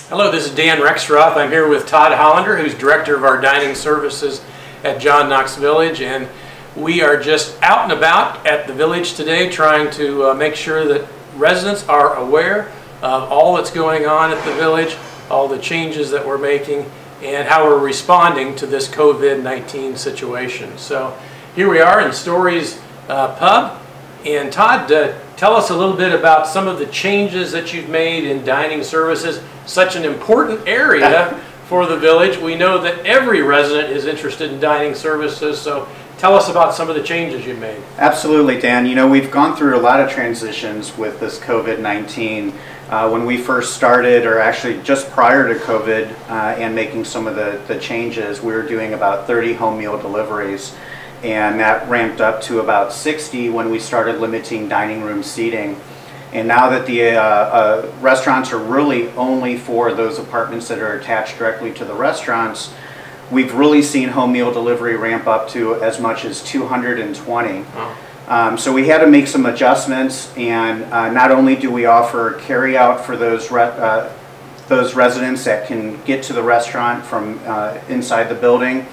Hello, this is Dan Rexroth. I'm here with Todd Hollander, who's Director of our Dining Services at John Knox Village, and we are just out and about at the village today trying to make sure that residents are aware of all that's going on at the village, all the changes that we're making, and how we're responding to this COVID-19 situation. So here we are in Story's Pub, and Todd, tell us a little bit about some of the changes that you've made in dining services, such an important area for the village. We know that every resident is interested in dining services, so tell us about some of the changes you've made. Absolutely, Dan. You know, we've gone through a lot of transitions with this COVID-19. When we first started, or actually just prior to COVID and making some of the changes, we were doing about 30 home meal deliveries. And that ramped up to about 60 when we started limiting dining room seating. And now that the restaurants are really only for those apartments that are attached directly to the restaurants, we've really seen home meal delivery ramp up to as much as 220. Oh. So we had to make some adjustments, and not only do we offer carry out for those residents that can get to the restaurant from inside the building,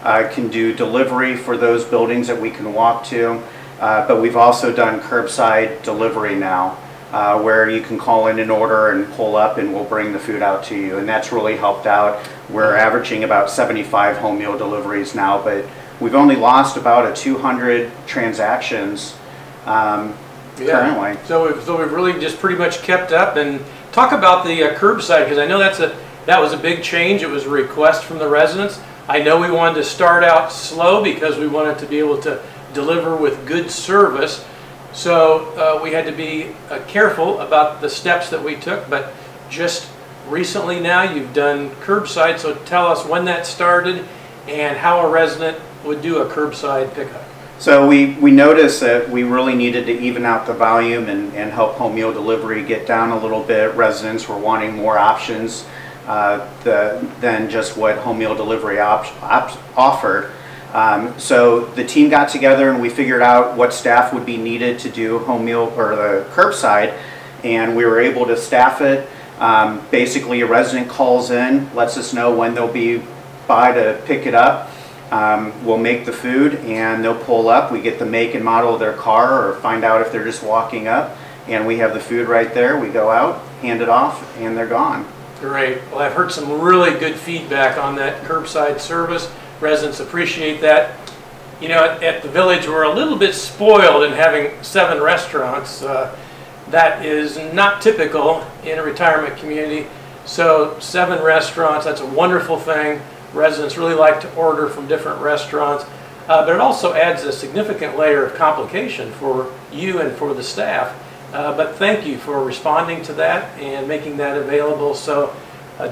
can do delivery for those buildings that we can walk to, but we've also done curbside delivery now, where you can call in an order and pull up and we'll bring the food out to you, and that's really helped out. We're averaging about 75 home meal deliveries now, but we've only lost about 200 transactions currently. So we've really just pretty much kept up. And talk about the curbside, because I know that was a big change. It was a request from the residents. I know we wanted to start out slow because we wanted to be able to deliver with good service. So we had to be careful about the steps that we took, but just recently now you've done curbside, so tell us when that started and how a resident would do a curbside pickup. So we noticed that we really needed to even out the volume and help home meal delivery get down a little bit. Residents were wanting more options than just what home meal delivery offered. So the team got together and we figured out what staff would be needed to do home meal or the curbside, and we were able to staff it. Basically, a resident calls in, lets us know when they'll be by to pick it up. We'll make the food and they'll pull up. We get the make and model of their car or find out if they're just walking up, and we have the food right there. We go out, hand it off, and they're gone. Great. Well, I've heard some really good feedback on that curbside service. Residents appreciate that. You know, at the village, we're a little bit spoiled in having 7 restaurants. That is not typical in a retirement community. So 7 restaurants, that's a wonderful thing. Residents really like to order from different restaurants. But it also adds a significant layer of complication for you and for the staff. But thank you for responding to that and making that available. So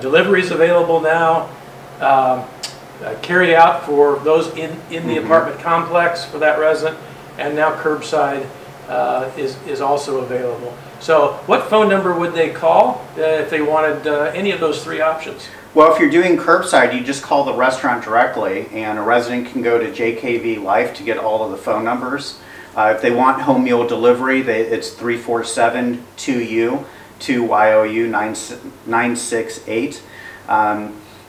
delivery is available now. Carry out for those in the apartment complex for that resident, and now curbside is also available. So what phone number would they call if they wanted any of those 3 options? Well, if you're doing curbside, you just call the restaurant directly, and a resident can go to JKV Life to get all of the phone numbers. If they want home meal delivery, it's 347-2YOU-968.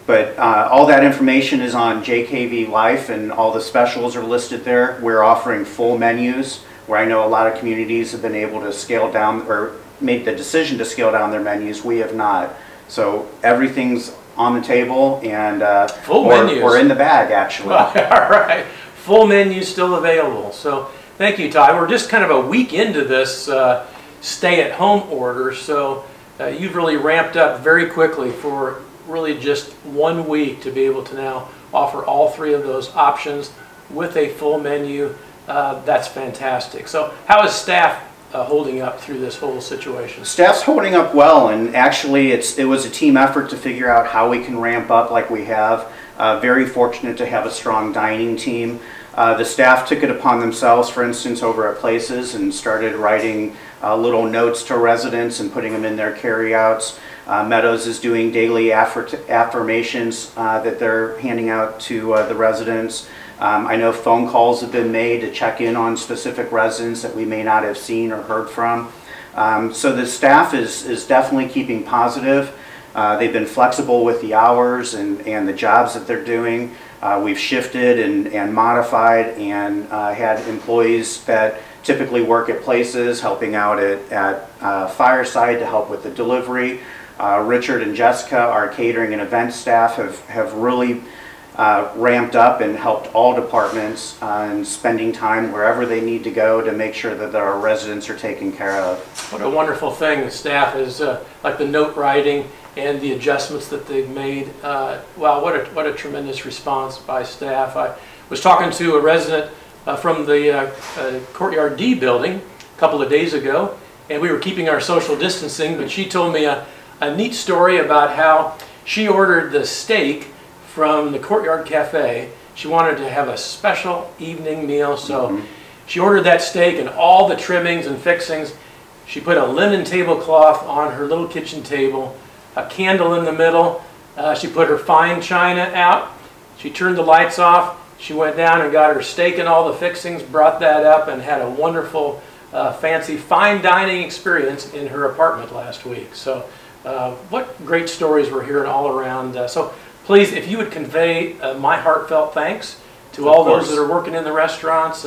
But all that information is on JKV Life, and all the specials are listed there. We're offering full menus, where I know a lot of communities have been able to scale down or made the decision to scale down their menus. We have not. So everything's on the table, and full menus. Or in the bag, actually. Well, all right. Full menus still available. So thank you, Todd. We're just kind of a week into this stay-at-home order, so you've really ramped up very quickly for really just 1 week to be able to now offer all 3 of those options with a full menu. That's fantastic. So how is staff holding up through this whole situation? Staff's holding up well, and actually it was a team effort to figure out how we can ramp up like we have. Very fortunate to have a strong dining team. The staff took it upon themselves, for instance, over at Places, and started writing little notes to residents and putting them in their carryouts. Meadows is doing daily affirmations that they're handing out to the residents. I know phone calls have been made to check in on specific residents that we may not have seen or heard from. So the staff is definitely keeping positive. They've been flexible with the hours and the jobs that they're doing. We've shifted and modified and had employees that typically work at places helping out at Fireside to help with the delivery. Richard and Jessica, our catering and event staff, have really ramped up and helped all departments and spending time wherever they need to go to make sure that our residents are taken care of. What a wonderful thing the staff is, like the note writing and the adjustments that they've made. Wow, what a tremendous response by staff. I was talking to a resident from the Courtyard D building a couple of days ago, and we were keeping our social distancing, but she told me a neat story about how she ordered the steak from the Courtyard Cafe. She wanted to have a special evening meal, so she ordered that steak and all the trimmings and fixings. She put a linen tablecloth on her little kitchen table, a candle in the middle. She put her fine china out. She turned the lights off. She went down and got her steak and all the fixings, brought that up, and had a wonderful, fancy, fine dining experience in her apartment last week. So what great stories we're hearing all around. So please, if you would convey my heartfelt thanks to all those that are working in the restaurants,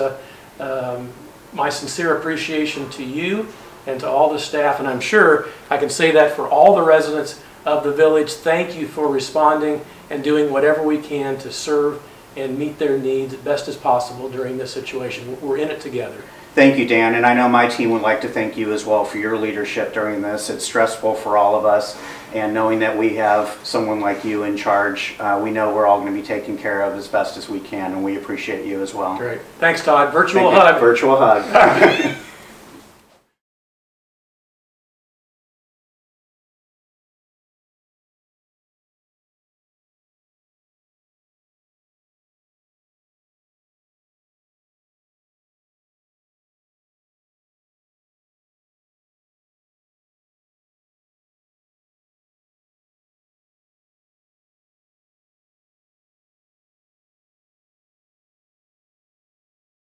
my sincere appreciation to you and to all the staff, and I'm sure I can say that for all the residents of the village. Thank you for responding and doing whatever we can to serve and meet their needs as best as possible during this situation. We're in it together. Thank you, Dan, and I know my team would like to thank you as well for your leadership during this. It's stressful for all of us, and knowing that we have someone like you in charge, we know we're all going to be taken care of as best as we can, and we appreciate you as well. Great. Thanks, Todd. Virtual hug. Virtual hug.